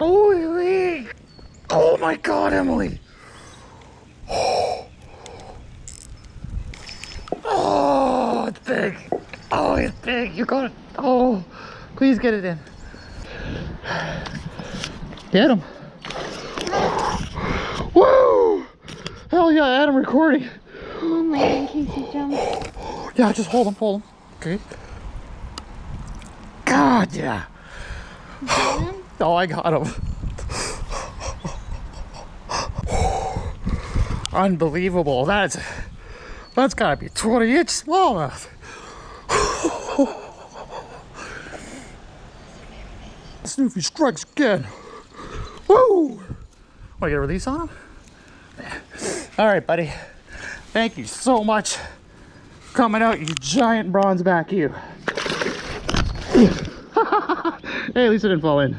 Holy! Oh my God, Emily! Oh, it's big. Oh, it's big. You got it. Oh, please get it in. Get him. Woo! Hell yeah, I had him recording. Come on, Larry, in case he jumps. Yeah, just hold him, hold him. Okay. God, yeah. You got him? Oh, I got him. Unbelievable. That's gotta be 20-inch smallmouth. Snoopy strikes again. Woo! Want to get a release on him? Yeah. All right, buddy. Thank you so much for coming out, you giant bronze back, you. Hey, at least it didn't fall in.